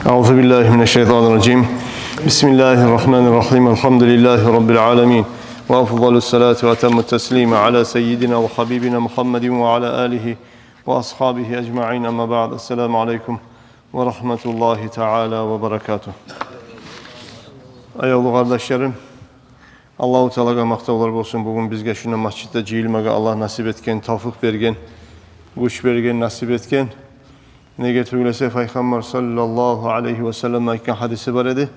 Euzubillahimineşşeytanirracim. Bismillahirrahmanirrahim. Elhamdülillahi Rabbil alemin. Ve afdalus salatu ve temmut teslime ala seyyidina ve habibina Muhammedin ve ala alihi ve ashabihi ecma'in. Ama ba'd. Esselamu aleyküm ve rahmetullahi teala ve berekatuhu. Ayolu kardeşlerim, Allah-u Teala'ya maqtavlar olsun. Bugün bizge şuna masjidde ciyilmege Allah nasip etken, tavfık bergen, güç bergen, nasip etken. Ne getirülese Peygamber sallallahu aleyhi ve sellem ayken hadisi var idi.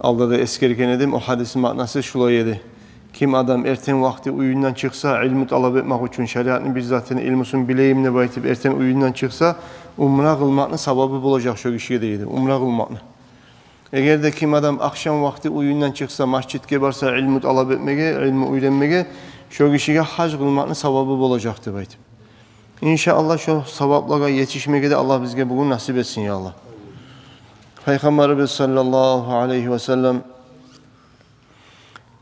Alda da eskerken edim. O hadisin manası şulay idi. Kim adam erten vakti uyundan çıksa, ilmi talep etmek için şeriatın bizzatını ilmusun bileyimine baytip erten uyundan çıksa, umra kılmakın sababı bulacak şu kişiye deydi. Umra kılmakın. Eğer de kim adam akşam vakti uyundan çıksa, masjidke varsa ilmi talep etmege, ilmi uyrenmege, şu kişiye hac kılmakın sababı bulacaktı baytip. İnşallah şu savaplara yetişmeye de Allah bizge bugün nasip etsin ya Allah. Peygamberimiz sallallahu aleyhi ve sellem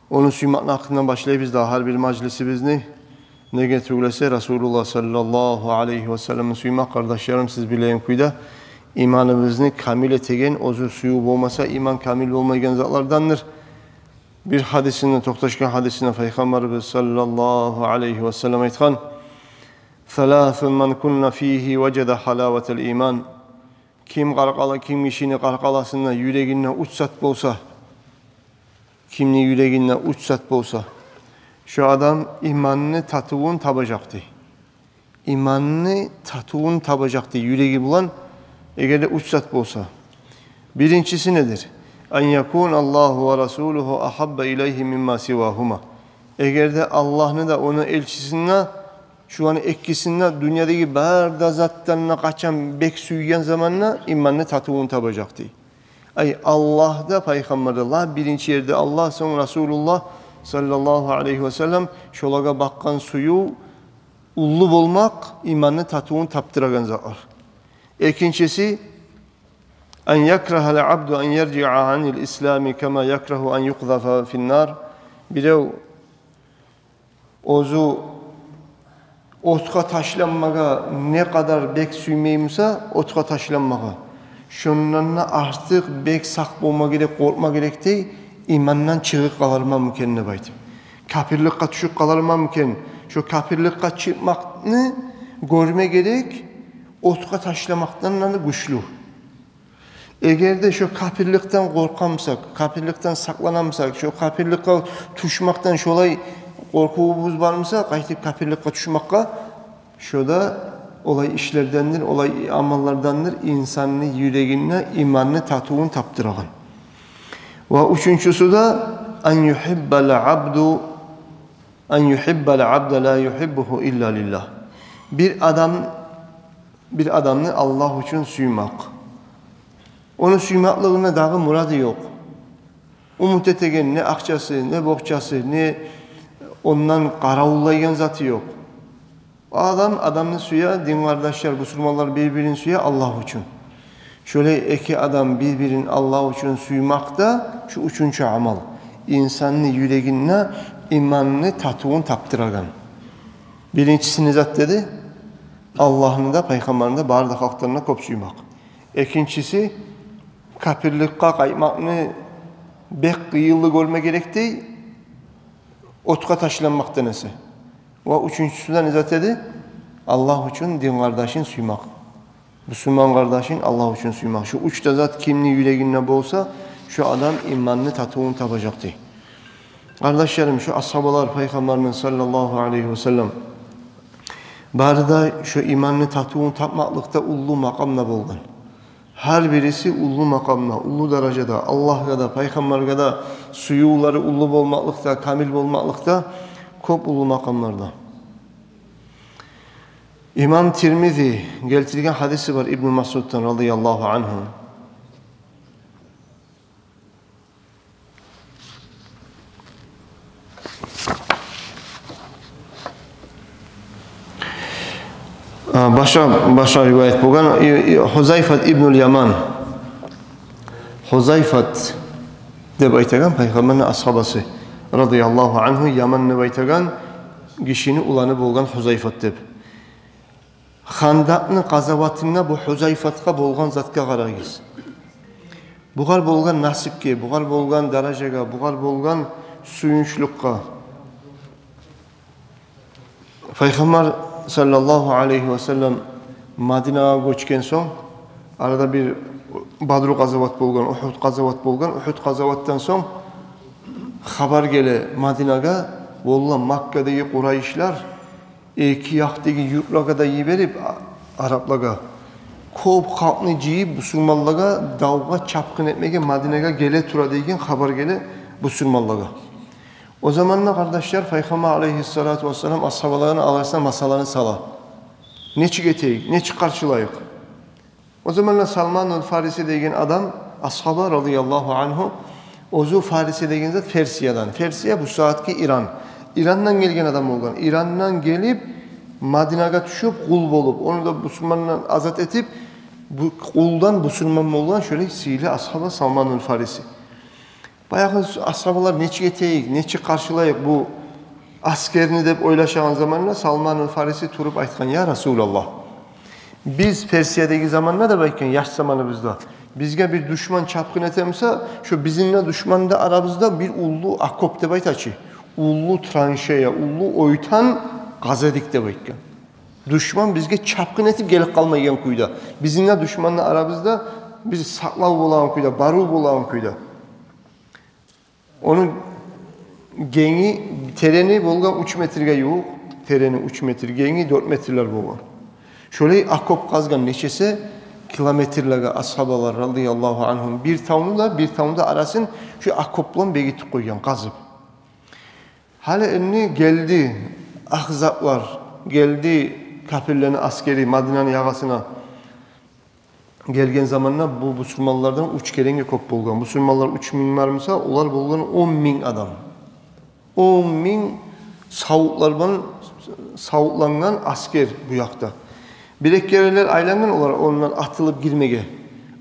onun suymakla hakkından başlayıp biz daha her bir meclisimizni ne getirilse Resulullah sallallahu aleyhi ve sellem'in suymak kardeşlerim siz bileyin kuyda imanımızı kamil etegen ozu suyu olmasa iman kamil olmayan zatlardandır. Bir hadisinde Toktaşkan hadisinde Peygamberimiz sallallahu aleyhi ve sellem aytkan ثلاث من كن فيه وجد حلاوة الإيمان. Kim işini qarqalasında yüreğine uçsat bolsa, kimni yüreğine uçsat bolsa, şu adam imanını tatuğun tabacaktı. İmanını tatuğun tabacaktı. Yüreği bulan, eğer de uçsat bolsa. Birincisi nedir? En yakun Allahu ve Rasuluhu ahabbe ileyhi mimma sivahuma. Eğer de Allah'ını da onun elçisine şu an ekkisinde dünyadaki barda zatlarına kaçan bek süygen zamanla imanını tatuğunu tabacaktı. Ay Allah'da Peygamber'de Allah birinci yerde Allah sonra Resulullah sallallahu aleyhi ve sellem şolaga bakkan suyu ullu olmak imanını tatuğunu taptıragan zatlar. İkincisi en yakrahal abdu en yerci'a anil islami kema yakrahu en yuqzafa finnar. Birev ozu otka taşlanmaga ne kadar bek süymeyimse otka taşlanmaga. Şundan artık bek sak olma gerek, korkma gerek değil, imandan çıkıp kalarma mümkün baytım. Kafirlikka düşüp kalarma mümkün. Şu kafirlikka çıkmakını görme gerek, otka taşlamaktan güçlü. Eğer de şu kafirlikten korkamsak, kafirlikten saklanamsak, şu kafirlikka tuşmaktan şolay korkuğumuz var mıysa kayıtıp kafirlikka düşmakka şurada olay işlerdendir, olay amallardandır. İnsanın yüreğine imanını tatuğunu taptıran. Ve üçüncüsü de en yuhibbel abdu la yuhibbuhu illa lillah. Bir adamı Allah için suymak. Onun suymaklığına dağı muradı yok. Umut etegen ne akçası, ne bohçası, ne ondan qaravullaygan zatı yok. Adamın suya, din kardeşler, Müslümanlar birbirinin suya Allah için. Şöyle iki adam birbirini Allah için suymak da şu üçüncü amal. İnsanın yüreğine imanını tatuğun taptıragan. Birincisini zat dedi, Allah'ını da Peygamberini de bardak halklarına kop suymak. İkincisi, kafirlikka kaymakını bek kıyıllı görme gerek değil, otka taşlanmak denesi. Ve üçüncüsünden izah dedi, Allah için din kardeşin suymak. Müslüman kardeşin Allah için suymak. Şu üç de zat kimli yüreğine bolsa, şu adam imanını tatuğunu tapacaktı. Kardeşlerim şu ashabalar Peygamberinin sallallahu aleyhi ve sellem bari da şu imanını tatuğunu tapmaklıkta ullu makamla bolgan. Her birisi ullu makamla, ullu derecede, Allah'a da, Peygamber'e de suyuları ullu olmaklıkta, kamil olmaklıkta, kop ullu makamlarda. İmam Tirmizi geltirgen hadisi var İbn-i Masud'dan radıyallahu anhu. Başa rivayet bugün Huzayfat İbnül Yaman. Huzayfat de baytagan Peygamber'in ashabası radıyallahu anhu Yaman'ı baytagan kişini ulanı bolgan Huzayfat deb. Handaqni qazavatında bu Huzayfatqa bolgan zatqa qarayız. buğar bolgan nasipke, buğar bolgan darajaga, buğar bolgan suyunçlukka. Peygamber sallallahu aleyhi ve sellem Madinaga göçken soň arada bir Badr gazawat bolgan, Uhud gazawat bolgan. Uhud gazawatdan soň habar gele Madinaga, valla Makka'daki Kurayşlar iki yaktaki yurtlaga da yiberip Araplarga köp halkny jiyip musulmanlarga dawga çapkın etmege Madinaga gele tura degen habar gele musulmanlarga. O zamanlar kardeşler Peygamber aleyhissalatu vesselam ashabalarına arasında masalarını sala. Ne çıgeteyik, ne çıkarçılayık. O zamanlar Salman Farisi degen adam ashaba radıyallahu anhu ozu Farisi degen zat Fersiyadan. Fersiya bu saatki İran. İran'dan gelgen adam olgan. İran'dan gelip Madinaga düşüp kul bolup onu da Müslümandan azat etip bu kuldan Müslüman olgan şöyle sili ashaba Salman Farisi. Bayağı ashabalar neçe eteyik, neçe karşılayık bu askerini de oylaşan zamanla Salman Farisi turup aytkan ya Resulallah. Biz Persiyadaki zamanla da belki yaş zamanımızda bizge bir düşman çapkın etemse şu bizimle düşman da aramızda bir ullu akop de baytaçı. Ullu tranşeya, ullu oytan gazedik de belki. Düşman bizge çapkın etip gelip kalmayan kuyda. Bizimle düşmanla aramızda biz saklav olan kuyda, baru olan kuyda. Onun geni, tereni bolgan 3 metrege yok. Tereni 3 metre, geni 4 metreler bolgan. Şöyle akop kazgan neçesi kilometrelerge ashabalar radıyallahu anhum bir tavnu da arasın şu akoplan begitip koygan kazıp. Hala enni geldi ahzaplar, geldi kafirlerin askeri Madine'nin yagasına gelgen zamanla bu Müslümanlardan 3 kerenge kop bolgan. Müslümanlar 3 bin varmasa olar bolgan 10 bin adam. 10 bin savutlangan asker bu yakta. Bilekkereler aylangan olarak onlar atılıp girmege.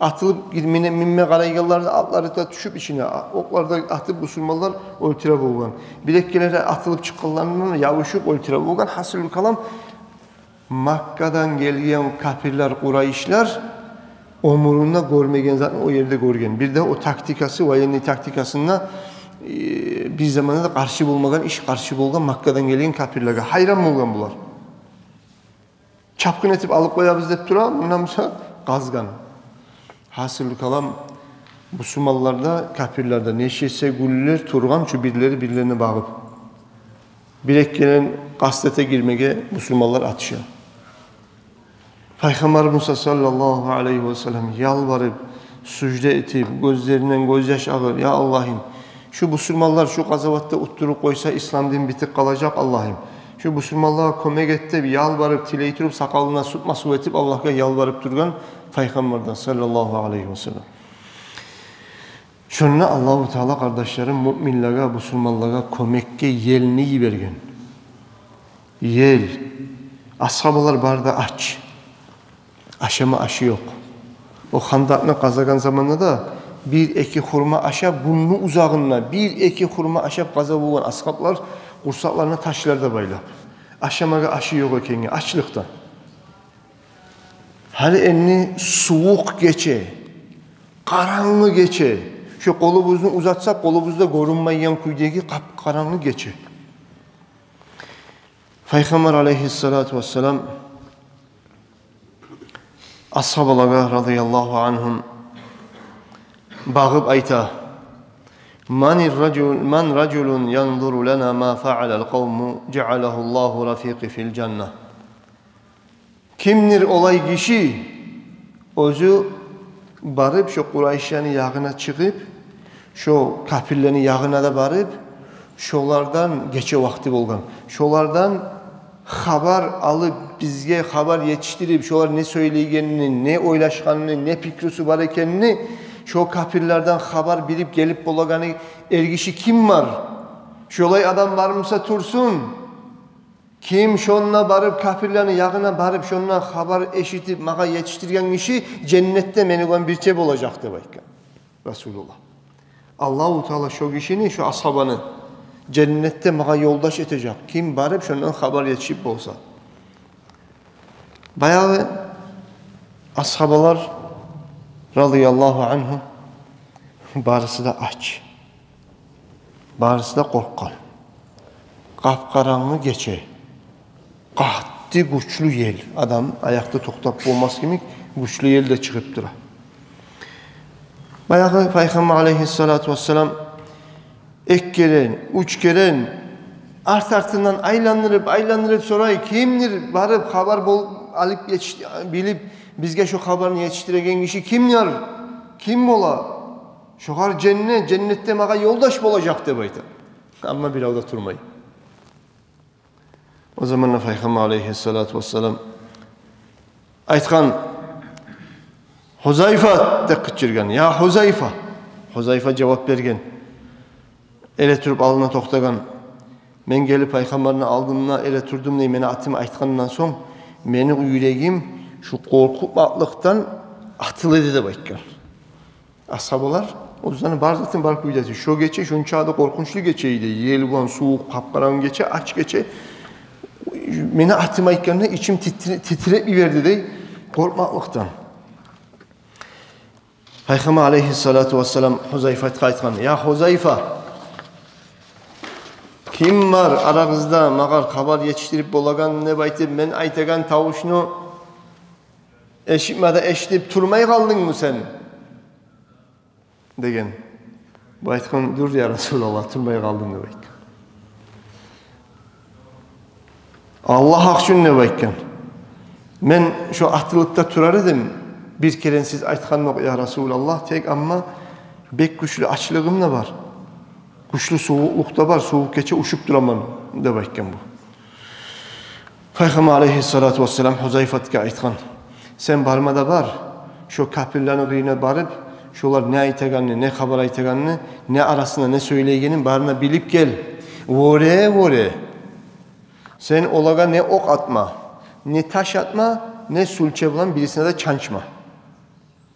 Atılıp girmene minme karaygallarda atları da düşüp içine oklarda atıp Müslümanlar öltire bolgan. Bilekkelere atılıp çıkanlarından yavuşup öltire bolgan. Hasılül kalam Makka'dan gelgen kafirler, Kurayşlar omurunda görmegen zaten o yerde görgen. Bir de o taktikası, vayenli taktikasında bir zamanda da karşı bulmagan, iş karşı bulgan Makka'dan gelgen kafirlerge. Hayran bolgan bular. Çapkın etip alıp koyabız dep tura, bundan gazgan. Hasılı kalam Müslümanlarda, kafirlerde neşese güller turgan şu birilerine bağıp. Bilek gelen kastete girmege Müslümanlar atışa. Peygamber Musa sallallahu aleyhi ve sellem yalvarıp, sücde etip, gözlerinden gözyaş ağır. Ya Allah'ım, şu Müslümanlar şu gazavatta utturup koysa İslam din bitik kalacak Allah'ım. Şu Müslümanlığa kömek etti, yalvarıp, tileytirip, sakalına tutma su etip Allah'a yalvarıp durgan Peygamberden sallallahu aleyhi ve sellem. Şununla Allah-u Teala kardeşlerim müminlere, Müslümanlara kömekke yelini yibergen. Yel. Ashabalar barda aç. Aşama aşı yok. O handakını kazagan zamanında da bir eki hurma aşap bunun uzağına bir eki hurma aşap kaza bulan ashablar kursaklarına taşlarda bayla. Aşamaga aşı yok ekeni açlıktan. Hali enni soğuk geçe, karanlı geçe. Şu kolumuzu uzatsak kolumuzda görünmeyen kuydaki karanlı geçe. Peygamber aleyhissalatu vesselam ashabalara radıyallahu anhum bağıp ayta man raculun yanzuru lana ma fa'alal kavmu cealehu Allahu rafiqi fil cennet. Kimdir olay kişi özü barıp şu Kurayşların yağına çıkıp şu kafirlerin yağına da barıp şolardan geçe vakti bolgan. Şolardan haber alıp bizge haber yetiştirip şolar ne söyleyenini, ne oylaşkanını, ne fikrisi var ekenini şu kafirlerden haber bilip gelip bolaganı ergişi kim var? Şolay adam var mısa tursun? Kim şonuna barıp kafirlerin yağına barıp şonuna haber eşitip mağa yetiştirgen kişi cennette menügan bir çep olacaktı belki. Resulullah. Allah-u Teala şu kişinin, şu ashabanı cennette mağa yoldaş edecek. Kim barıp şundan haber yetişip olsa. Bayağı ashabalar radıyallahu anhum barısı da aç. Barısı da korkan. Kapkaranlı geçe. Qahdi güçlü yel. Adam ayakta toktap olmaz kimi güçlü yel de çıkıp dura. Bayağı Peygamber aleyhissalatu vesselam ek gelen, uç gelen art-artından aylanırıp sonra kimdir barıp haber alıp bilip bizge şu haberini yetiştiregen kişi kimdir? Kim ola? Şoğar cennette mağa yoldaş olacak de bayta. Ama bir avda durmayın. O zaman Peygamber aleyhissalatu vesselam aytkan Huzayfa de kıçırgan. Ya Huzayfa. Huzayfa cevap bergen. Ele turup alına toktagan. Men gelip Peygamber'in aldığımda ele turdum diye meni atımı aytkanından son meni yüreğim şu korkutmaklıktan atılıydı da baytkan. Ashabalar o yüzden barzatın barkı bileti. Şu geçe, şunun çağda korkunçlu geçeydi. Yel bulan, soğuk, kapkaran geçe, aç geçe. Meni atımı aytkanına içim titrek bir verdi de korkmaklıktan. Peygamber aleyhissalatu vesselam Huzayfa'ya aytkan. Ya Huzayfa, kim var aranızda mağar haber yetiştirip bolagan ne baytı men aytagan tavuşunu eşitmede eşitip turmay kaldın mı sen? Degen. Bu aytkan dur ya Resulallah turmay kaldım ne baytı. Allah hakşun ne baytkan. Men şu ahtılıkta turar edim. Bir kere siz aytkan yok ya Resulallah tek ama bek güçlü açlığım da var. Güçlü soğuklukta var. Soğuk geçe uşup duramam de baytkan bu. Peygamber aleyhissalatu vesselam Huzayfat'a aytkan. Sen barmada var. Şu kapirlerin kıyına barıp şolar ne aytaganını, ne haber aytaganını, ne arasında ne söyleyegenin barına bilip gel. Vore. Sen olaga ne ok atma, ne taş atma, ne sulçe bulan birisine de çançma.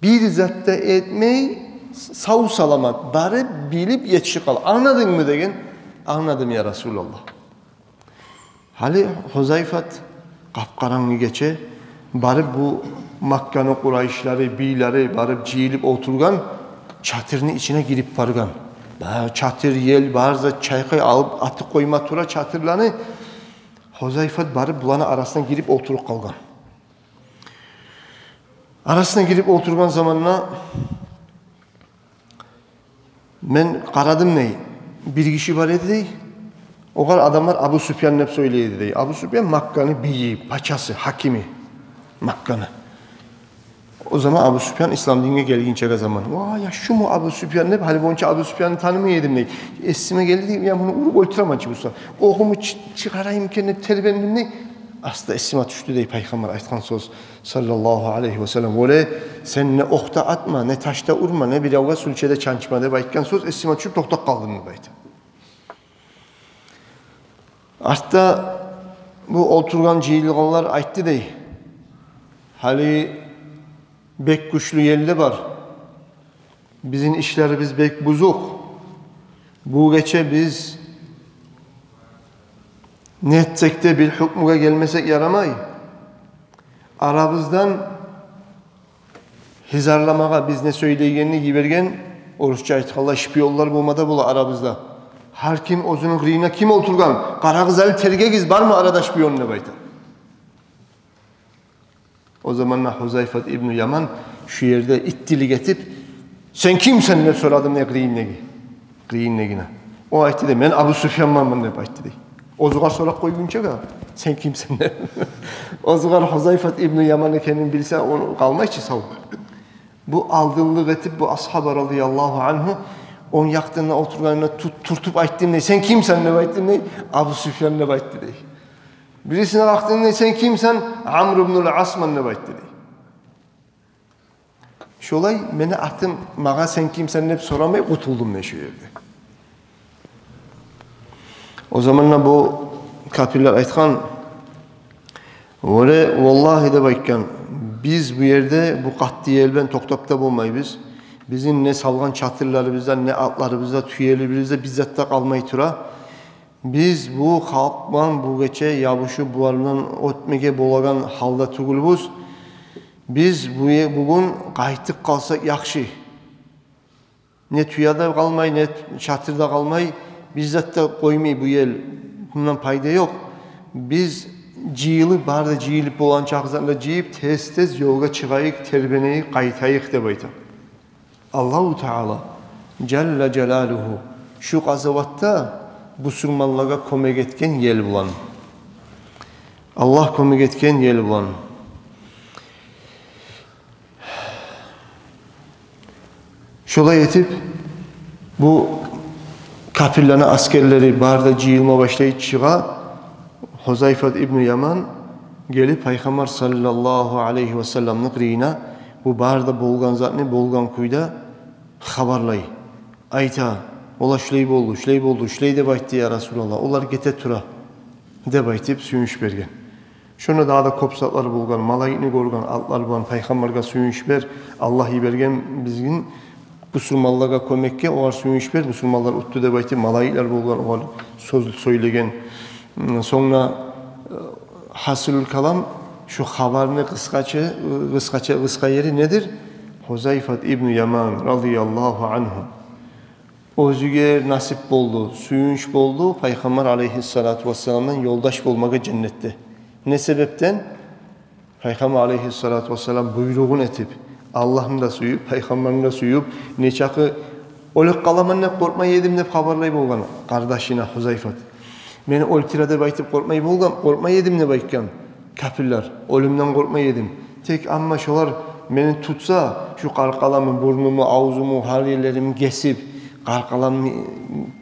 Bir zatta etmeyi sağ salamat bari bilip yetişik kal. Anladın mı degen? Anladım ya Resulallah. Hali Huzayfat kapkaranlı geçe bari bu Makkan'ın Kurayşları, biyleri bari ciyilip oturgan çatırın içine girip bargan. Çatır yel barza çaykay alıp atı koyma tura çatırlarını Huzayfat bari bulanı arasına girip oturup kalgan. Arasına girip oturgan zamanla ben karadım neyi? Bir kişi var dedi. O kadar adamlar Abu Süfyan hep söyleydi dedi. Abu Süfyan Makka'nın biyi, paçası, hakimi Makka'nın. O zaman Abu Süfyan İslam dinine gelgince zaman. Vay ya şu mu Abu Süfyan ne? Hali bonca Abu Süfyan'ı tanımayaydım ne? Esime geldi diye ya bunu urup oyturamam ki bu sefer. Oğumu çıkarayım kendine terbenim ne? Aslında esime düştü diye Peygamber aytkan söz sallallahu aleyhi ve sellem. Öyle sen ne okta atma, ne taşta urma, ne bir avga sülçede çançma diye aytkan söz esime düşüp toktak kaldın mı baytı. Artta bu oturgan cihilganlar ayttı dey. Hali bek güçlü yelde var. Bizim işlerimiz bek buzuk. Bu geçe biz ne etsek de bir hükmüge gelmesek yaramay. Aramızdan hizarlamağa biz ne söyleyenini gibergen oruçça aytkallah şpiyonlar bulmada bula aramızda. Her kim özünün gırına kim oturgan? Kara kızarı terge giz var mı arada şpiyon ne bayta? O zamanlar Huzayfat İbn-i Yaman şu yerde ittili getip sen kimsen ne soradım ne gırın ne. O ayette de ben Abu Süfyan mamın ne baytı de. O zaman sonra koygunca da sen kimsen ne? O zaman Huzayfat İbn-i Yaman'ı kendin bilse onu kalmay ki savun. Bu aldığılık etip bu ashab radıyallahu anhu on yaktığına oturganına turtup ayttın ne? Sen kimsen ne baytın ne? Abu Süfyan ne baytı de. Birisine baktın ne? Sen kimsen? Amr ibn al-Asman ne baytı de. Şu olay beni attım mağa sen kimsen hep soramay kutuldum ne şu yerde. O zamanla bu kapirler aytkan öyle vallahi de baytkan biz bu yerde bu katdiyelben toktapta bulmayız. Bizim ne salgan çatırlarımızdan ne atlarımızda tüyelerimizde bizzatta kalmayı tura. Biz bu halkman bu geçe yabışı bularından ötmege bolagan halda tugulubuz. Biz bugün qaytıp kalsak yaxşı. Ne tüyada kalmay, ne çatırda kalmay, bizzat da koymay bu yel. Bundan payda yok. Biz ciyili, barda ciyilip olan çağızlarla ciyip tez yolga çıkayık, terbeneyik, kaytayık de bayta. Allahu Teala Celle Celaluhu şu gazavatta busurmanlığa kömek etken yel bulan. Allah kömek etken yel bulan. Şolay etip bu kafirlerine askerleri barda ciyilme başlayıp çığa Huzayfat İbn Yaman gelip Peygamber sallallahu aleyhi ve sellem'nin riyina bu barda bolgan zatni bolgan kuyda habarlay. Ayta, ola şulay boldu, şulay de baytdı ya Resulallah. Olar gete tura de baytip suyunç bergen. Şuna daha da kopsatlar bolgan, malayını gorgan, altlar bulan Peygamberga suyunç ber, Allah ibergen bizgin Musulmanlarga kömekke olar suyunç ber, musulmanlar uttu de baytip malayikler bolgan, olar söz söylegen. Sonra hasıl kalam şu habarını kıskaça yeri nedir? Huzayfat İbn Yaman radıyallahu anhu. Özüge nasip boldu, suyunç boldu, Peygamber aleyhissalatu vesselam'dan yoldaş bolmaga cennette. Ne sebepten? Peygamber aleyhissalatu vesselam buyruğun etip, Allah'ın da suyup, Peygamber'in de suyup, ne çakı, oluk kalaman ne korkma yedim de haberlay bolgan, kardeşine Huzayfat. Meni ol tirada baytip korkma yedim ne baytkan. Kafirler, ölümden korkma yedim. Tek amma şolar meni tutsa, şu qarqalamı, burnumu, ağzumu, har yerlerimi kesip, qarqalamı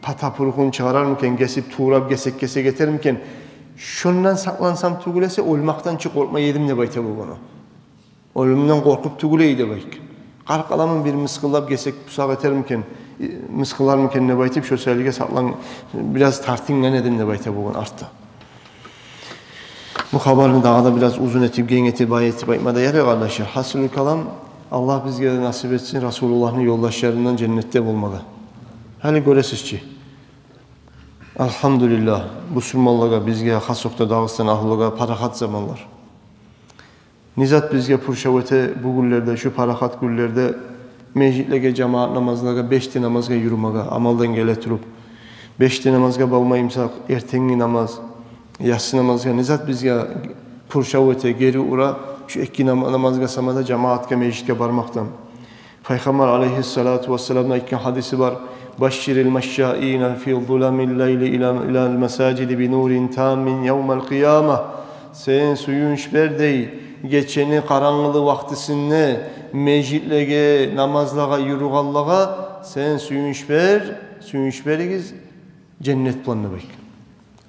patapurukunu çıkararmıken, kesip, tuğrab, kese getirmken, şundan saklansam tugulese, olmaktan çık korkma yedim ne bayta bu bunu. Ölümden korkup tuguleydi baytkan. Qarqalamın bir mıskıllab, kesek, pusak etermken, mıskılarmıken ne baytip, şu söylege saklan, biraz tartingen edim ne bayta bu bunu arttı. Bu haberini daha da biraz uzun etip, gen etip, baytmada yer kardeşler. Hasılü kalam, Allah bizge nasip etsin, Resulullah'ın yoldaşlarından cennette bulmalı. Hani göresizçi. Elhamdülillah, bu sürmallığa bizge, Hasok'ta, Dağıstan, Ahlığa parahat zamanlar. Nizat bizge purşavete bu güllerde, şu parahat güllerde, meclitlege, cemaat namazlaga, 5'ti namazga yürümaga, amaldan gele turup, 5'ti namazga balmayımsak, ertengi namaz, yatsı namazga, nizat bizge purşavete, geri ura, şu iki namazga samada cemaatga, meclitle barmaktan. Peygamber aleyhissalatu vesselam'da iki hadisi var. Başşiril meşşâîne fî zulamil leyli ilâl mesâcidi bi nûrin tâmin yevmel kıyâmeh. Sen suyunç berdey, geçeni karanlığı vaktisinde meclitlege, namazlaga, yürügallaga sen suyunç berigiz cennet planını bek.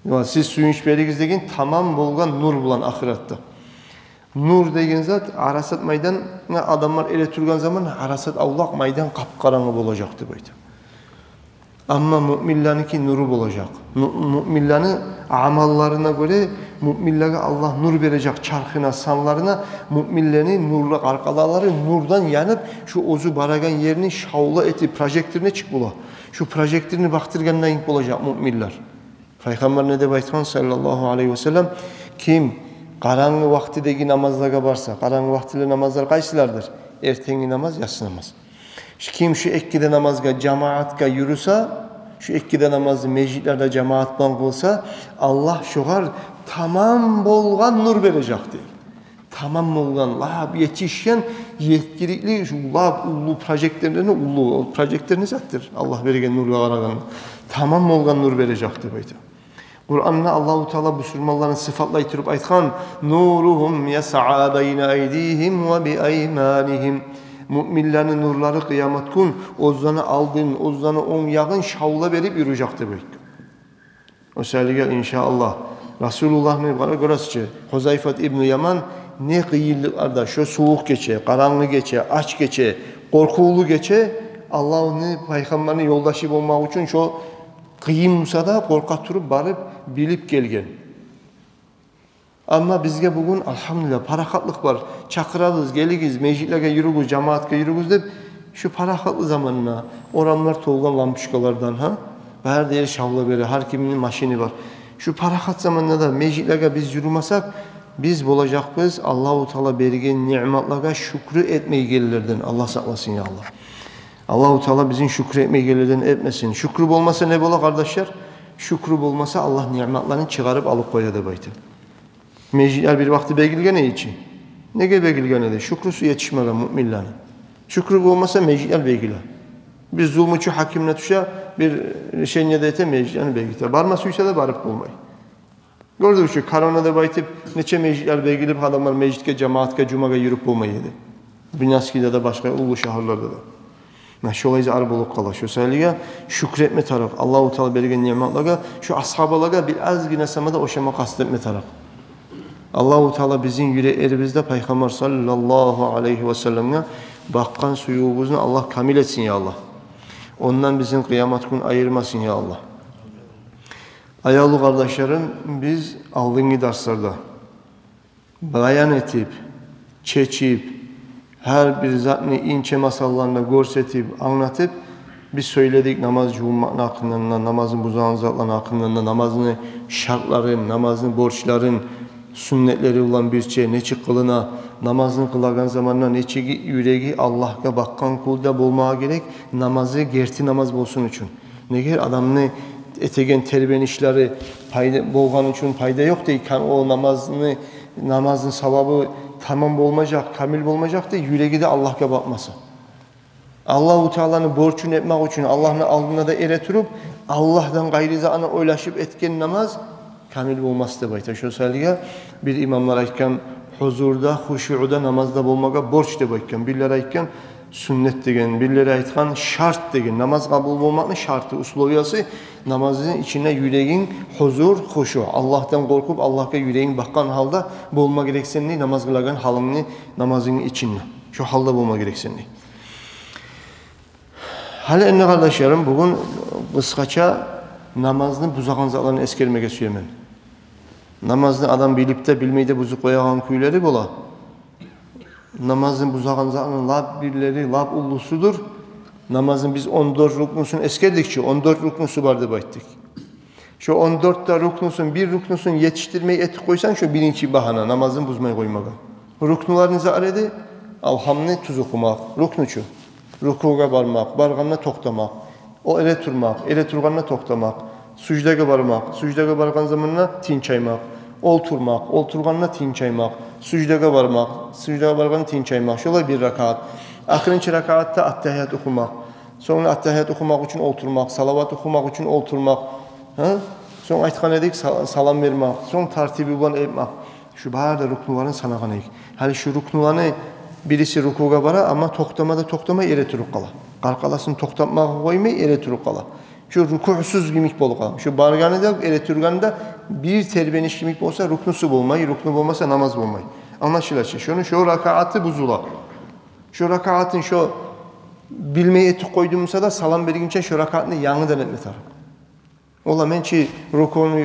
Yani siz suyunç berigiz degen tamam bolgan nur bulan ahiratta. Nur degen zat arasat maydan adamlar ele turgan zaman arasat avlak maydan kapkaranlı bolacaktı bayda. Ama müminlerinki nuru olacak. Müminlerin amallarına göre müminlere Allah nur verecek çarkına, sanlarına müminlerin nurlu arkaları nurdan yanıp şu ozu baragan yerini şavla eti projektörüne çık bula. Şu projektörünü baktırgandan ink olacak müminler. Peygamber ne de baytkan sallallahu aleyhi ve sellem kim karanlı vaktideki namazlara varsa, karanlı vaktili namazlar kaysılardır? Ertengi namaz, yatsı namaz. Kim şu ekkide namazga, cemaatka yürüse, şu ekkide namazı meclitlerde cemaatlan kılsa, Allah şoğar tamam bolgan nur verecek değil. Tamam bolgan, lab yetişken yetkirikli şu lab ulu projektörlerine ulu, o projektör ne zattır? Allah vergen nurla aragan. Tamam bolgan nur verecekti bayta. Kur'an'da Allah-u Teala bu Müslümanların sıfatla itirip aytkan nuruhum yes'a beyne eydihim ve bi eymanihim. Müminlerin nurları kıyamet gün ozdanı aldın, ozdanı on yağın şavla verip yürüyecekti belki. O söylege inşallah Resulullah ne var görürsü Huzayfat İbn Yaman ne kıyıllıklarda şu soğuk geçe, karanlık geçe, aç geçe, korkulu geçe Allah'ın peygamberin yoldaşı olmak için şu kıyım musada korka turup barıp bilip gelgen. Ama bizge bugün elhamdülillah parakatlık var. Çakıralız, geligiz, meclitlere yürügüz, cemaatke yürügüz deyip şu parakatlı zamanına oranlar tolgan lampışkalardan her değeri şavla beri, her kiminin maşini var. Şu parakat zamanında da meclitlere biz yürümasak biz bulacakız Allah-u Teala bergen nimetlerine şükrü etmeyi gelirlerden. Allah saklasın ya Allah. Allahu Teala bizim şükretmeyelerden etmesin. Şükrü olmasa ne bola kardeşler? Şükrü olmasa Allah nimetlerini çıkarıp alıp koyadı baytı. Meclisler bir vakti belgilgene için. Ne gibi belgilgene de? Şükrüsü yetişmeden müminlerin. Şükrü olmasa meclisler belgiler. Bir zulmüçü hakimle tuşa bir şey nedete meclislerini belgiler. Barmasıysa da barıp bulmayı. Gördüğünüz gibi Karona'da baytıp neçe meclisler belgilip adamlar meclitke, cemaatke, cumaga yürüp bulmayıydı. Binyaski'de de başka ulu şehirlerde de. Şolayca arboluk kala. Şu sayılığa şükretme taraf. Allah-u Teala belirgen nimetlerine şu ashabalara biraz yine samada oşama kastetme taraf. Allah-u Teala bizim yüreğimizde Peygamber sallallahu aleyhi ve sellem'e bakkan suyuğumuzu Allah kamil etsin ya Allah. Ondan bizim kıyamet günü ayırmasın ya Allah. Ayalı kardeşlerim, biz aldığımız derslerde bayan etip, çeçip, her bir zatını ince masallarına görsetip, anlatıp, biz söyledik namaz cuma hakkında, namazın buzağın zatların hakkında, namazın şartları, namazın borçların, sünnetleri olan bir şey, neçe kılına, namazını kılagan zamanla neçe yüreği Allah'a bakkan kulda bulmaya gerek, namazı gerti namaz bolsun için. Ne ger adamını etegen terbiyen işleri bolgan için payda yok deyken o namazın sevabı tamam olmayacak, kamil olmayacak da yüreği de Allah'a bakması. Allah-u Teala'nın borçunu etmek için Allah'ın aldığına da eretirip Allah'tan gayri zatına oylaşıp etken namaz kamil olması da bayta. Şu sayılığa bir imamlar aytken huzurda, huşu'da namazda bulmaga borç da baytken. Birileri aytken sünnet degen, birileri aytkan şart degen. Namaz kabul olmanın şartı, usloviyası namazın içine yüreğin huzur, huşu. Allah'tan korkup Allah'a yüreğin bakkan halda bulma gereksenliği namaz kılagan halını namazın içinde. Şu halda bulma gereksenliği. Hala enne kardeşlerim bugün kıskaça namazını buzağın zatlarını eskermege süyemen. Namazını adam bilip de bilmeyi de buzu koyağın kuyuları bola. Namazın buzağın zatlarının lab birleri, lab ullusudur. Namazın biz 14 ruknusunu eskerdik 14 ruknusu vardı bayttık. Şu 14 da ruknusun, bir ruknusun yetiştirmeyi eti koysan şu birinci bahana namazın buzmayı koymaga. Ruknularını zaredi, alhamni tuz okumak, ruknuçu. Rukuga barmak, barganla toktamak. O ele turmak, ele turganla toktamak. Sucdaga barmak, sucdaga bargan zamanla tinçaymak. Olturmak, olturganla tinçaymak. Sucdaga barmak, sucdaga barganla tinçaymak. Şöyle bir rakat. Ahirinci rakatta attehiyat okumak. Sonra attehiyat okumak için oturmak, salavat okumak için oturmak. Sonra aytkan edik salam vermek. Sonra tartibi olan etmek. Şu bahar ruknuların sanağını ek. Hali şu ruknularını birisi rukuga bara ama toktama ere turup kala. Kalkalasını toktatmağa koymay ere turup kala. Şu rukusuz gimik bolu kala. Şu barganı da ere turganında bir terbeniş gimik olsa ruknusu bulmay, ruknu olmasa namaz bulmay. Anlaşılacak. Şu rakatı buzula. Şu rakatın şu bilmeye etik koyduğumuzda da salam vergince şu rakatını yanıdan etme taraf. Ola men ki rukunu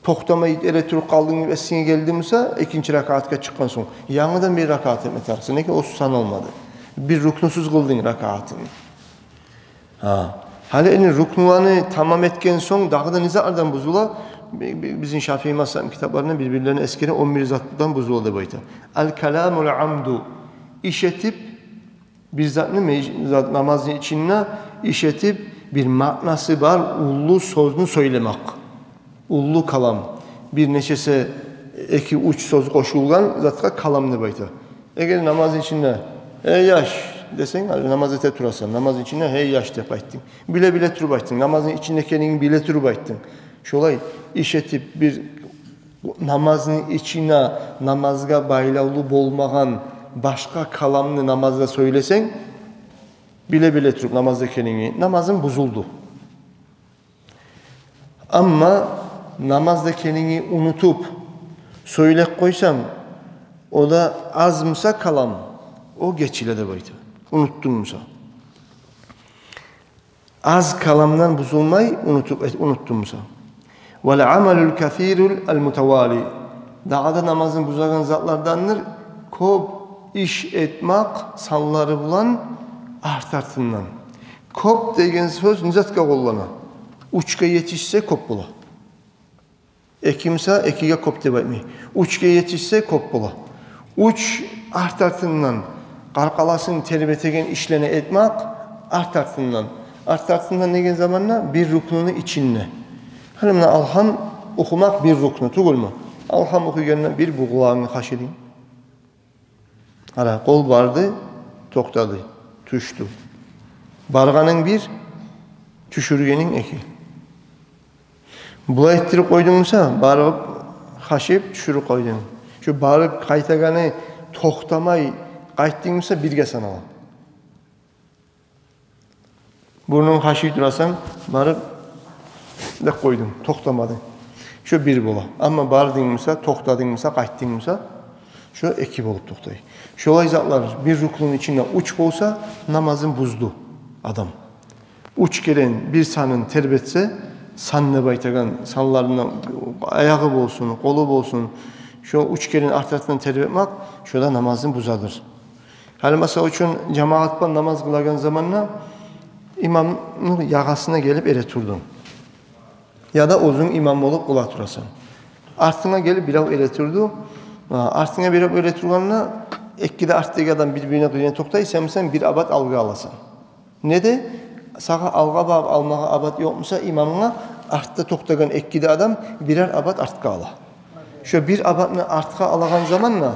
toxtamayı ele turup kaldığın ve sine geldiğimizde ikinci rakatka çıkkan son. Yanıdan bir rakat etme tarafı. Ne ki o susan olmadı. Bir ruknusuz kıldın rakatını. Hala en ruknularını tamam etken son dağda nizardan buzula bizim Şafii Mazhab kitaplarının birbirlerine eskere 11 zattan buzula da bayta. El-kelamul amdu işetip bir zatını namazın içine işetip bir manası var ullu sözünü söylemek. Ullu kalam. Bir neçesi iki uç söz koşulgan zatka kalamını bayta. Eğer namazın içinde ey yaş desen namaz ete turasan namazın içinde hey yaş deyip aytdın. Bile bile turup aytdın. Namazın içinde kendini bile turup aytdın. Şolay işetip bir namazın içine namazga baylaulu bolmagan başka kalamını namazda söylesen bile bile turup namazda kendini namazın bozuldu. Ama namazda kendini unutup söylek koysan o da az mısa kalam o geçile de bayta. Unuttun musa. Az kalamdan bozulmayı unuttun musa. Vel amelul kathirul el mutavali. Dağda namazın bozagan zatlardandır. Kop iş etmek salları bulan artartından. Kop degen söz nizatka kollana. Uçka yetişse kop bula. Ekimsa ekiga kop debaymi. Uçka yetişse kop bula. Uç artartından kalkalasın terbetegen işlene etmek art-artından. Art-artından negen zamanla bir ruknunu içinne. Hani mına alham okumak bir ruknu, tuğul mu? Alham okuyana bir buğulağını haşedin. Hala kol vardı, toktadı, tuştu. Barganın bir, tüşürgenin eki. Bula ettirip koydunsa, barıp haşip tüşürüp koydun. Şu barıp kaytaganı toktamay kayttınsa birge sanala. Burnun haşip durasan, barıp de koydun, toktamadın. Şu bir bola. Ama bardınsa, toktadınsa, kayttınsa, şu iki bolup toktayı. Şu olay zatlar bir ruklunun içinde uç bolsa, namazın buzdu adam. Uç gelen bir sanın terbetse, sanne baytagan, sanlarından ayağı bolsun, kolu bolsun, şu uç gelen artatından terbetmek, şurada namazın buzadır. Hali mesela için cemaatla namaz kılagan zamanla, imamın yagasına gelip ere turdun. Ya da uzun imam olup kula turasan. Artına gelip bilav ere turdu. Artına bilav ere turganına, ekkide arttaki adam birbirine kıyına toktayı, sen bir abat algı alasan. Ne de? Sağa alga almağa abat yokmusa imamına artta toktagan ekkide adam birer abat artka ala. Şu bir abatını artka alagan zamanla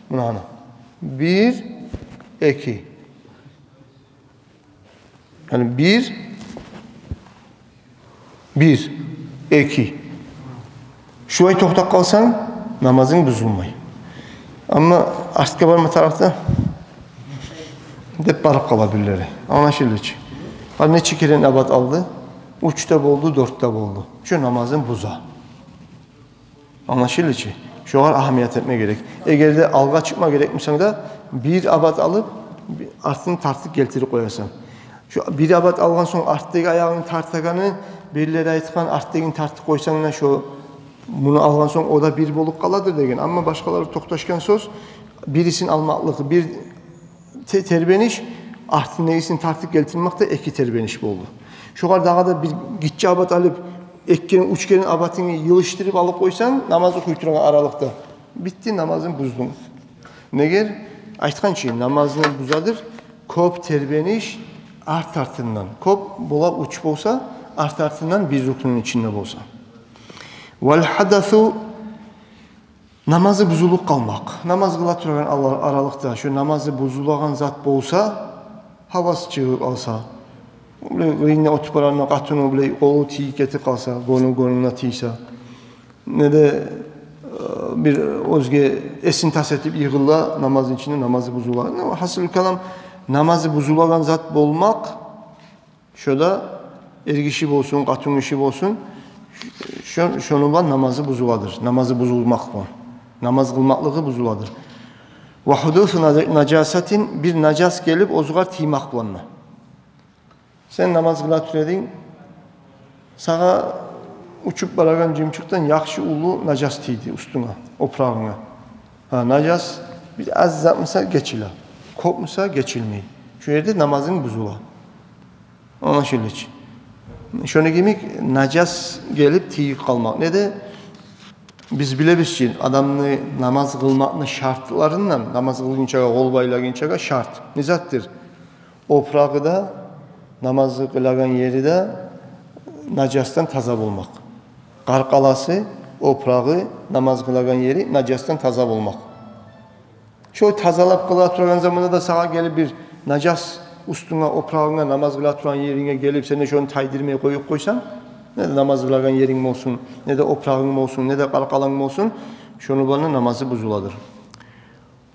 buna bir, iki. Yani bir, iki. Şu ay toktak kalsan namazın bozulmayı. Ama artka varma tarafta hep barıp kalabilirleri. Anlaşıldı ki. Ne çekilen abat aldı? Uçta boldu, dörtte boldu. Şu namazın buza. Anlaşıldı ki. Şu var ahamiyet etme gerek. Eğer de alga çıkma gerekmişsen de bir abat alıp artını tartıp getirip koyarsan. Şu bir abat algan sonra arttaki ayağını tartaganı belirleri aytkan arttaki tartıp koysan da şu bunu algan sonra o da bir bolup kaladır degen. Ama başkaları toktaşkan söz birisinin almaklığı bir terbeniş artı neyisini tartıp getirmek de iki terbeniş oldu. Şu kadar daha da bir gitçi abat alıp ekkenin uçgenin abatını yılıştırıp alıp koysan namazı kuyturan aralıkta. Bitti namazın buzdun. Neger? Aytkan şey namazın buzadır. Kop terbeniş art-artından. Kop bola uç bolsa art-artından bir ruknun içinde bolsa. Vel hadathu namazı buzulup kalmak. Namaz kıla turgan aralıkta şu namazı buzulagan zat bolsa havası çıkıp alsa yine otupalarına katını bile kolu tiyiketi kalsa gonuna tiysa ne de bir özge esin tas etip yığılla namazın içinde namazı buzulagan. Hasıl kalam namazı buzulagan zat bolmak şöyle ergişi bolsun, katın işi bolsun şonunla namazı buzuladır. Namazı buzulmak mı? Namaz kılmaklığı buzuladır. Ve hudusu nacasetin bir nacas gelip ozugar tiymak bulanma. Sen namaz kıla türedin, sağa uçup baragan cimçuktan yakşı ulu nacas tiydi üstüne, oprağına. Nacas bir az zapmasa geçila, kopmusa geçilmeyi. Şu yerde namazın buzula. Anlaşıldı ki. Şöyle demek nacas gelip tiyik kalmak. Ne de? Biz bilebiz ki adamını namaz kılmakını şartlarından namaz kılınca kol baylaginçaga şart. Nizattır. Oprağı da namazı kılagan yeri de nacastan taza olmak. Qarqalası, oprağı, namaz kılagan yeri nacastan taza olmak. Şu tazalap kıla turan zamanda da sağa gelip bir nacas üstüne oprağına namaz kıla turan yerine gelip seni şunu taydırmaya koyup koysan ne de namaz kılagan yerin olsun, ne de oprağın olsun, ne de qarqalan olsun, şunu bana namazı buzuladır.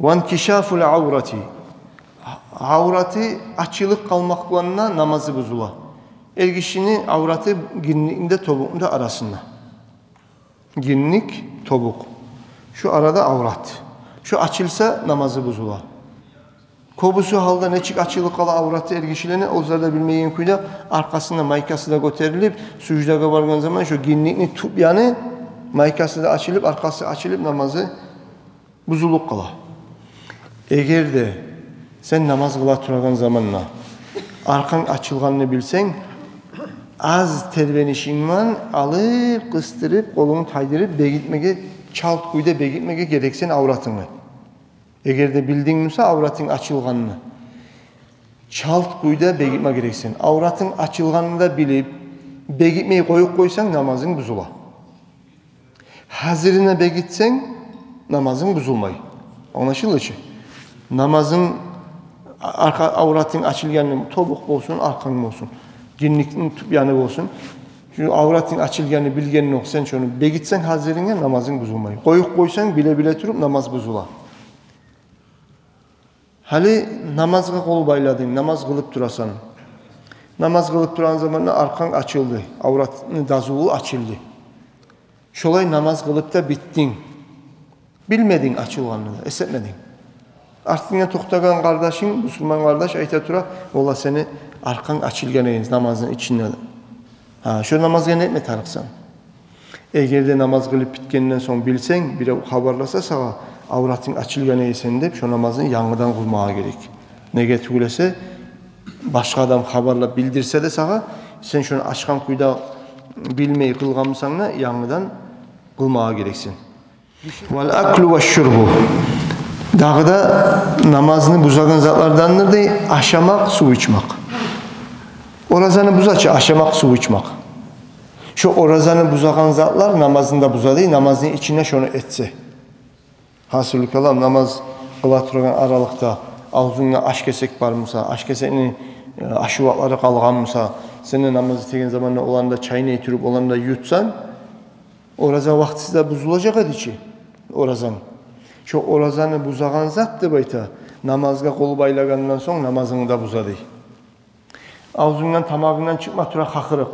وَانْكِشَافُ الْعَوْرَةِ Avratı açılıp kalmak bulanına namazı buzula. Ergişini avratı ginliğinde tobuğunda arasında. Ginlik, tobuk. Şu arada avrat. Şu açılsa namazı buzula. Kobusu halda neçik açılıp kala avratı ergişilerini ozlarda bilmeyen kuyda arkasında maykası da göterilip sucuda vargan zaman şu ginlikni tup yani maykası da açılıp arkası açılıp namazı buzulup kala. Eğer de sen namaz kıla turgan zamanla arkan açılganını bilsen az terbenişinman alıp kıstırıp kolunu taydırıp begitmege çalt kuyda begitmege gereksen avratını. Eğer de bildiğin müsa avratın açılganını. çalt kuyda begitme gereksin. Avratın açılganını da bilip, begitmeyi koyup koysan namazın buzula. Hazırına begitsen namazın buzulmayı. Anlaşıldı ki? Namazın avratın açılganı tobuk olsun, arkan olsun. Ginliknin yanı olsun. Şu avratın açılganı bilgenin yok. Sen şunu begitsen hazırına namazın buzulmayı. Koyup koysan bile bile turup namaz buzula. Hali namazga kol bayladın, namaz kılıp durasan. Namaz kılıp duran zamanla arkan açıldı. Avratın dazulu açıldı. Şolay namaz kılıp da bittin. Bilmedin açılganını, esnetmedin. Artığına toxtagan kardeşin, Müslüman kardeş ayta tura, ola seni arkan açılganayız namazın içinde. Şu namazga ne etme tanıksan. Eğer de namaz kılıp bitkeninden son bilsen, biri haberlasa sağa, avratın açılganayı sen deyip, şu namazın yanıdan kılmağa gerek. Nege tügülese, başka adam haberla bildirse de sağa, sen şunu açkan kuyda bilmeyi kılgamısan da yanıdan kılmağa gereksin. Vel aklu ve şurbu. Dağda namazını buzagın zatlardandır da aşamak, su içmek. Orazanı buzaçı, aşamak, su içmek. Şu orazanı buzagan zatlar namazında buzadı, namazın içine şunu etse. Hasılı kalam namaz kılatırgan aralıkta ağzında aşkesek var mısa, aşkesenin aşıvatları kalgan mısa, senin namazı tegen zamanla olanda çayını etirip olanda yutsan, oraza vaktisi de buzulacak adı ki, orazan. Şu orazanı buzagan zattı bayta, namazga kolu baylagandan son namazını da buzadı. Ağzından tamağından çıkma tura kakırık.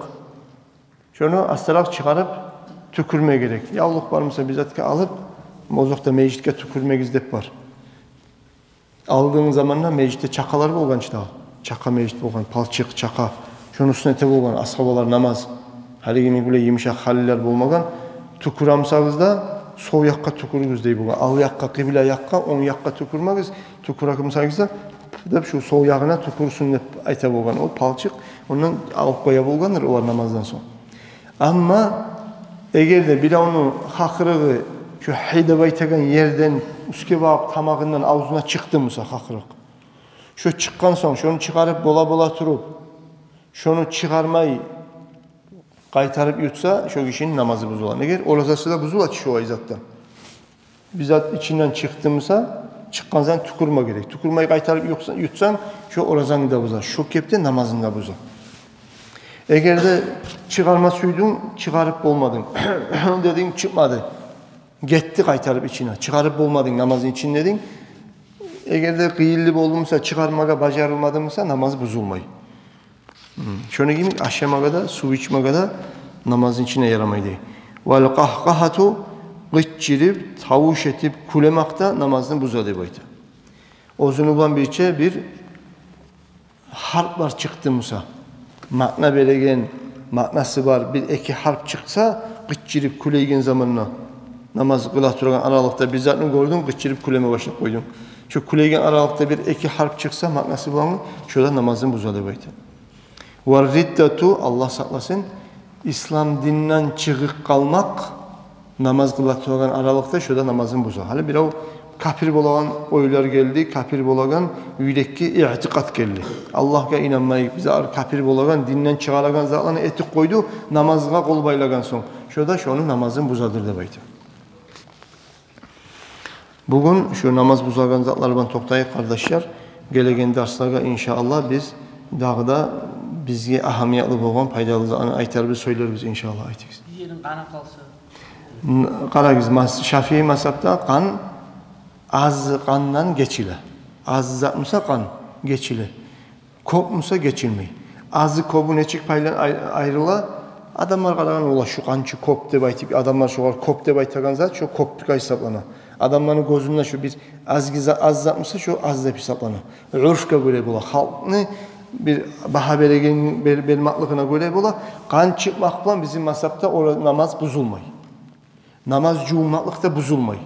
Şunu astarak çıkarıp tükürme gerek. Yavluk var mısa bizatka alıp, mozokta mecitke tükürme gizdep var. Aldığın zamanla mecite çakalar bolgan çıta. Çaka mecit bolgan, palçık, çaka. Şunun üstüne bolgan, ashabalar namaz. Haligini bile yemişak haliler bolmagan. Tüküramsağızda sol yakka tükürgüz dey bolgan. Al yakka, kibile yakka, on yakka tükürmagız. Tükürakımsağızda şu sol yağına tükürsün dep ayta bolgan. O palçık, ondan alıp koya bolgandır olar namazdan son. Ama eğer de bir onu hakırığı şu hayda baytagan yerden üske bağıp tamağından ağzına çıktı mısa hakırık. Şu çıkkan son, şunu çıkarıp bola turup, şunu çıkarmayı kaytarıp yutsa, şu kişinin namazı buzulan. Eğer orazası da buzula şu ayzatta. Bizzat içinden çıktımsa, çıkkan zaman tükürme gerek. Tükürmeyi kaytarıp yutsan, şu orazanı da buzar. Şu kepte namazını da buzar. Eğer de çıkarma suydun, çıkarıp olmadın. Dedin çıkmadı. Gitti kaytarıp içine. Çıkarıp olmadın namazın için dedin. Eğer de kıyıllı olmuşsa, çıkarmaga bacarılmadıysa namaz buzulmayı. Şöyle gibi aşamaga da, su içmega da namazın içine yaramaydı. Vel kahkahatu gıççirip, tavuş etip, kulemakta namazını buzadı baydı. Uzun olan bir harplar çıktı Musa. Makna belegen, maknası var, bir iki harp çıksa, gıççirip kuleygen zamanına. Namaz kıla turgan aralıkta bizzatını gördüm, gıççirip kuleme başına koydum. Şu kuleygen aralıkta bir iki harp çıksa, maknası var mı? Şurada namazın buzadı baydı. Var riddatu, Allah saklasın, İslam dininden çıkık kalmak, namaz kıla turgan aralıkta şurada namazın buzadı. Hali bir o kafir bolagan oylar geldi, kafir bolagan yürekki i'tikat geldi. Allah'a inanmayıp bize kafir bolagan dinden çıkaragan zatlarını etik koydu, namazga kol baylagan son. Şurada şunun namazın buzadır debaydı. Bugün şu namaz buzagan zatlardan toktayıp kardeşler, gelegen derslarga inşallah biz dağda bizge ahamiyatlı bolgan paydalı zatlarını aytarız, söyleriz inşallah aytız. Yerin kana kalsa. Qaragız, Şafii mazhabda kan az kandan geçile. Az zatmısa kan geçile. Kopmusa geçilmey. Azı kobu neçik paylan ayrıla. Adamlar qaragan ola şu kançı kop deb aytip adamlar şoğar kop deb aytagan zat şu koptuka hesaplana. Adamların gözünden şu bir az zatmısa şu az deb hesaplana. Urfga göre bola. Halkni bir baha beregen belmaklığına göre bola. Kan çıkmak bilan bizim mazhabda namaz buzulmay. Namaz cuğummaklıkta buzulmay.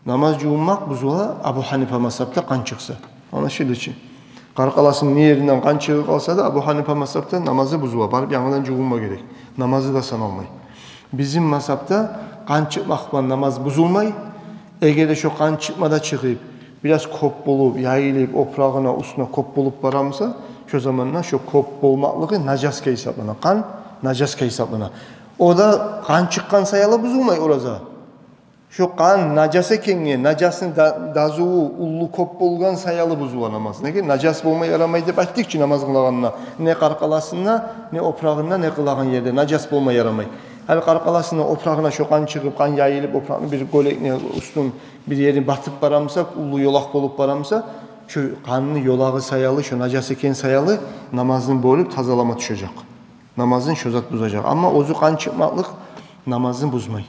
Namaz cuğummak buzula Abu Hanife mazhabda kan çıksa. Anlaşıldı ki. Qarqalasının yerinden kan çıkıp kalsa da Abu Hanife mazhabda namazı buzula. Barıp yanından cuğumma gerek. Namazı da sanalmay. Bizim mazhabda kan çıkmak bilan namaz buzulmay. Eğer de şu kan çıkmada çıkıp biraz kop bolup, yayılıp, oprağına, usuna kop bolup baramsa, şu zamanlar şu kop bolmaklığı nacaska hesaplanır. Kan nacaska hesaplanır. O da kan çıkan sayalı buzulmay oraza. Şu kan nacas ekenliğe, nacasın dazuğu, ullu kop bolgan sayalı buzulanamaz. Ne nacas bolmay yaramayı dep ayttık ki namaz kılağınna. Ne karkalasında, ne oprağında, ne kılağın yerde nacas bolmay yaramay. Hal karkalasında oprağına şu kan çıkıp, kan yayılıp, oprağını bir golekne ustun bir yerin batıp baramsa, ullu yolak bolup baramsa, şu kanını yolağı sayalı, şu nacas eken sayalı namazını bolup tazalama düşecek. Namazın şozat buzacak. Ama ozu kan çıkmaklık namazını buzmay.